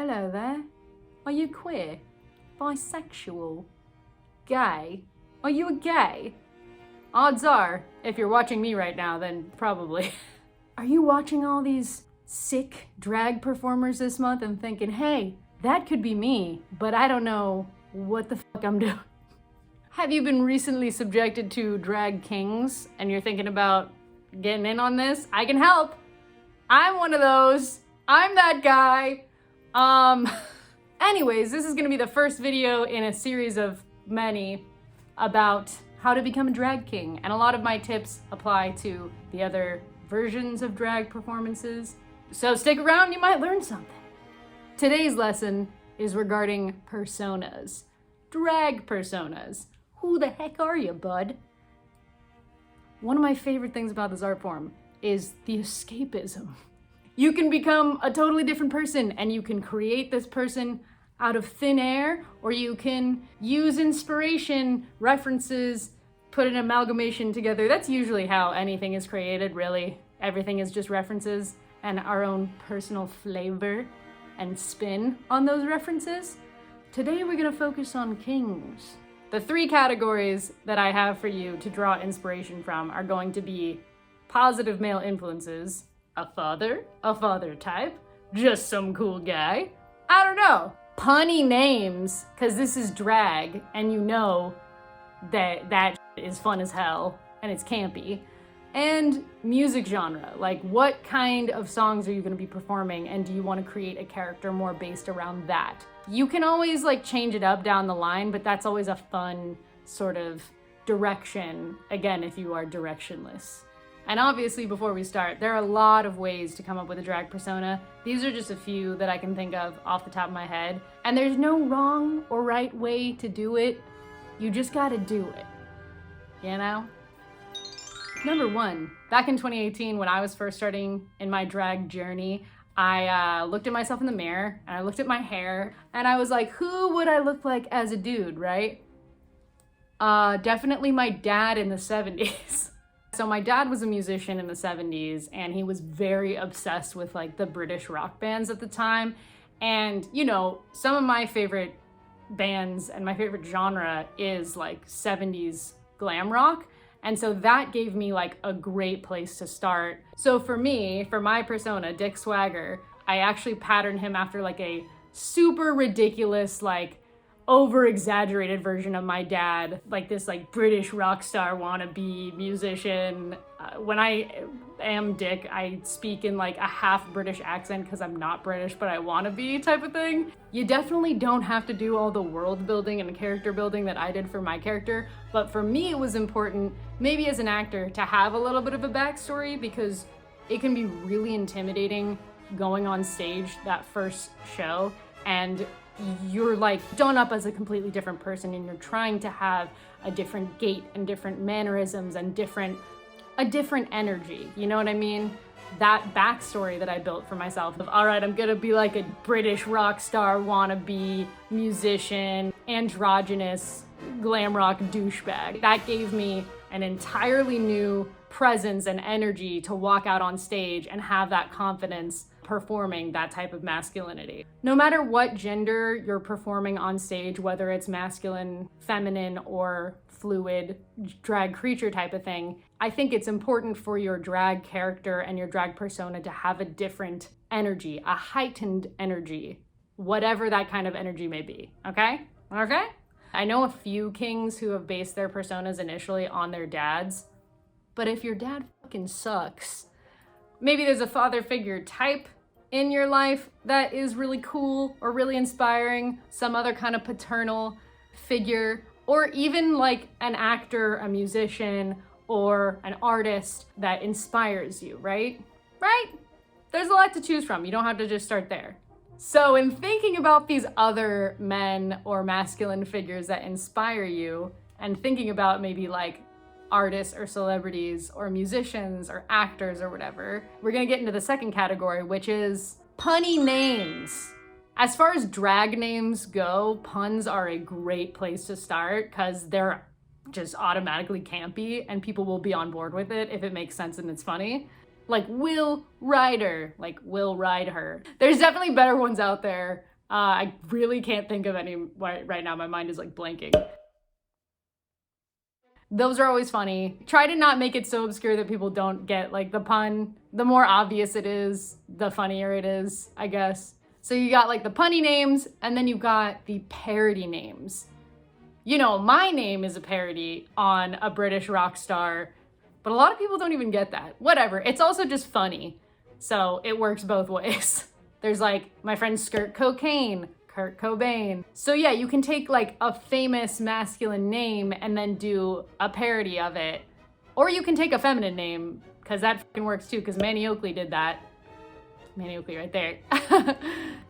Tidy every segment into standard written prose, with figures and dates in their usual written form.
Hello there. Are you queer? Bisexual? Gay? Are you a gay? Odds are, if you're watching me right now, then probably. Are you watching all these sick drag performers this month and thinking, hey, that could be me, but I don't know what the fuck I'm doing? Have you been recently subjected to drag kings and you're thinking about getting in on this? I can help. I'm one of those. I'm that guy. Anyways, this is gonna be the first video in a series of many about how to become a drag king. And a lot of my tips apply to the other versions of drag performances. So stick around, you might learn something. Today's lesson is regarding personas. Drag personas. Who the heck are you, bud? One of my favorite things about this art form is the escapism. You can become a totally different person and you can create this person out of thin air, or you can use inspiration, references, put an amalgamation together. That's usually how anything is created, really. Everything is just references and our own personal flavor and spin on those references. Today we're gonna focus on kings. The three categories that I have for you to draw inspiration from are going to be positive male influences, a father type, just some cool guy, I don't know, punny names, because this is drag and you know that is fun as hell and it's campy, and music genre, like what kind of songs are you going to be performing and do you want to create a character more based around that? You can always like change it up down the line, but that's always a fun sort of direction, again, if you are directionless. And obviously, before we start, there are a lot of ways to come up with a drag persona. These are just a few that I can think of off the top of my head. And there's no wrong or right way to do it. You just gotta do it, you know? Number one, back in 2018, when I was first starting in my drag journey, I looked at myself in the mirror and I looked at my hair and I was like, who would I look like as a dude, right? Definitely my dad in the 70s. So my dad was a musician in the 70s and he was very obsessed with like the British rock bands at the time. And you know, some of my favorite bands and my favorite genre is like 70s glam rock. And so that gave me like a great place to start. So for me, for my persona, Dick Swagger, I actually patterned him after like a super ridiculous, like over-exaggerated version of my dad, like this like British rock star wannabe musician. When I am Dick, I speak in like a half British accent because I'm not British, but I wanna be type of thing. You definitely don't have to do all the world building and character building that I did for my character, but for me it was important, maybe as an actor, to have a little bit of a backstory because it can be really intimidating going on stage that first show and you're like done up as a completely different person and you're trying to have a different gait and different mannerisms and a different energy, you know what I mean? That backstory that I built for myself of, all right, I'm gonna be like a British rock star wannabe musician, androgynous glam rock douchebag. That gave me an entirely new presence and energy to walk out on stage and have that confidence performing that type of masculinity. No matter what gender you're performing on stage, whether it's masculine, feminine, or fluid, drag creature type of thing, I think it's important for your drag character and your drag persona to have a different energy, a heightened energy, whatever that kind of energy may be, okay? Okay? I know a few kings who have based their personas initially on their dads, but if your dad fucking sucks, maybe there's a father figure type in your life that is really cool or really inspiring, some other kind of paternal figure, or even like an actor, a musician, or an artist that inspires you, right? Right? There's a lot to choose from. You don't have to just start there. So in thinking about these other men or masculine figures that inspire you, and thinking about maybe like artists or celebrities or musicians or actors or whatever, we're gonna get into the second category, which is punny names. As far as drag names go, puns are a great place to start because they're just automatically campy and people will be on board with it if it makes sense and it's funny. Like Will Rider, like Will Ride Her. There's definitely better ones out there, I really can't think of any right now. My mind is like blanking. Those are always funny. Try to not make it so obscure that people don't get like the pun. The more obvious it is, the funnier it is, I guess. So you got like the punny names, and then you got the parody names. You know, my name is a parody on a British rock star, but a lot of people don't even get that. Whatever, it's also just funny. So it works both ways. There's like my friend Skirt Cocaine, Kurt Cobain. So yeah, you can take like a famous masculine name and then do a parody of it. Or you can take a feminine name, because that fucking works too, because Manny Oakley did that. Manny Oakley right there.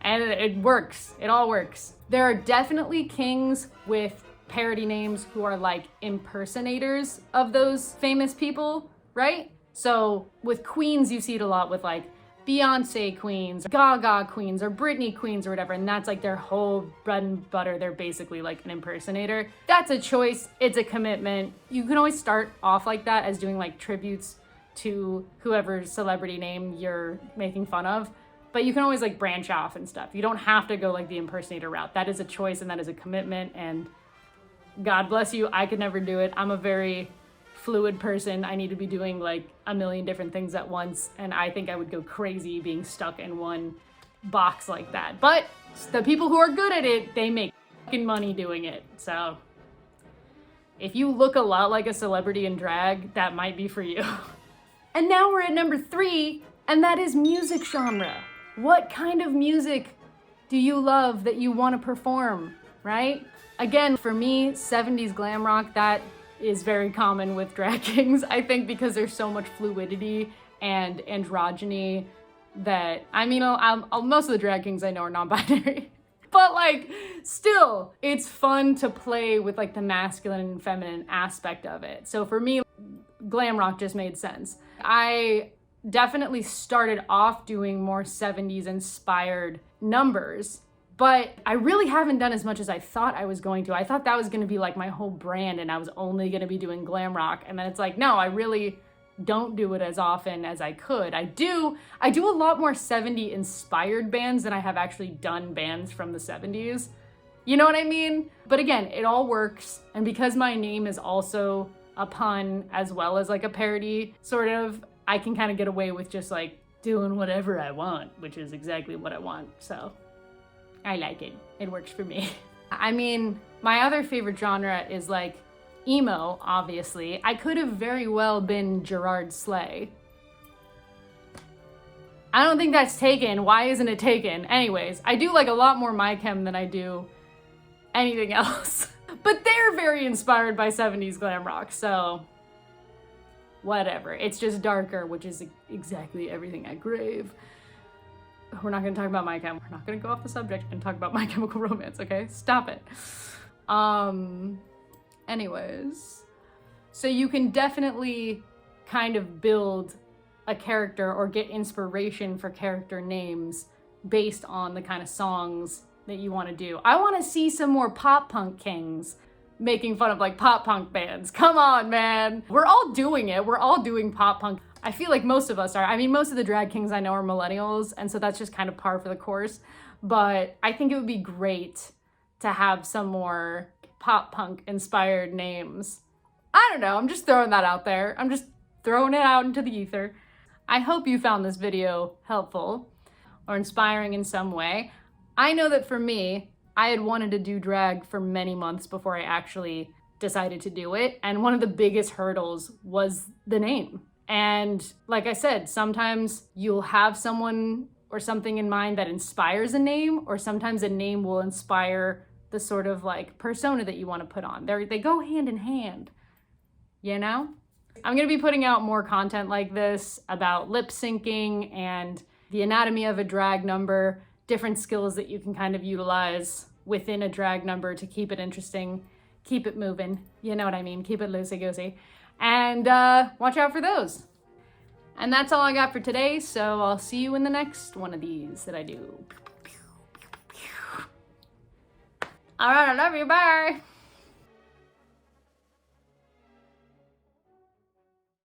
And it works, it all works. There are definitely kings with parody names who are like impersonators of those famous people, right? So with queens, you see it a lot with like Beyonce queens, Gaga queens, or Britney queens or whatever, and that's like their whole bread and butter. They're basically like an impersonator. That's a choice, it's a commitment. You can always start off like that as doing like tributes to whoever celebrity name you're making fun of, but you can always like branch off and stuff. You don't have to go like the impersonator route. That is a choice and that is a commitment, and God bless you, I could never do it. I'm a very fluid person. I need to be doing like a million different things at once, and I think I would go crazy being stuck in one box like that. But the people who are good at it, they make fucking money doing it. So if you look a lot like a celebrity in drag, that might be for you. And now we're at number 3, and that is music genre. What kind of music do you love that you want to perform, right? Again, for me, 70s glam rock, that is very common with drag kings, I think, because there's so much fluidity and androgyny that, I mean, most of the drag kings I know are non-binary, but like, still, it's fun to play with like the masculine and feminine aspect of it. So for me, glam rock just made sense. I definitely started off doing more 70s inspired numbers, but I really haven't done as much as I thought I was going to. I thought that was going to be like my whole brand and I was only going to be doing glam rock. And then it's like, no, I really don't do it as often as I could. I do a lot more 70 inspired bands than I have actually done bands from the 70s. You know what I mean? But again, it all works. And because my name is also a pun as well as like a parody, sort of, I can kind of get away with just like doing whatever I want, which is exactly what I want. So I like it. It works for me. I mean, my other favorite genre is like emo, obviously. I could have very well been Gerard Slay. I don't think that's taken. Why isn't it taken? Anyways, I do like a lot more My Chem than I do anything else. But they're very inspired by 70s glam rock, so whatever. It's just darker, which is exactly everything I crave. We're not gonna talk about My Chem. We're not gonna go off the subject and talk about My Chemical Romance, okay? Stop it. Anyways, so you can definitely kind of build a character or get inspiration for character names based on the kind of songs that you want to do. I want to see some more pop punk kings making fun of like pop punk bands. Come on, man. We're all doing it. We're all doing pop punk. I feel like most of us are. I mean, most of the drag kings I know are millennials, and so that's just kind of par for the course. But I think it would be great to have some more pop punk inspired names. I don't know. I'm just throwing that out there. I'm just throwing it out into the ether. I hope you found this video helpful or inspiring in some way. I know that for me, I had wanted to do drag for many months before I actually decided to do it. And one of the biggest hurdles was the name. And like I said, sometimes you'll have someone or something in mind that inspires a name, or sometimes a name will inspire the sort of like persona that you want to put on. They go hand in hand, you know? I'm gonna be putting out more content like this about lip syncing and the anatomy of a drag number, different skills that you can kind of utilize within a drag number to keep it interesting, keep it moving, you know what I mean? Keep it loosey-goosey. And watch out for those. And that's all I got for today, so I'll see you in the next one of these that I do. All right, I love you, bye.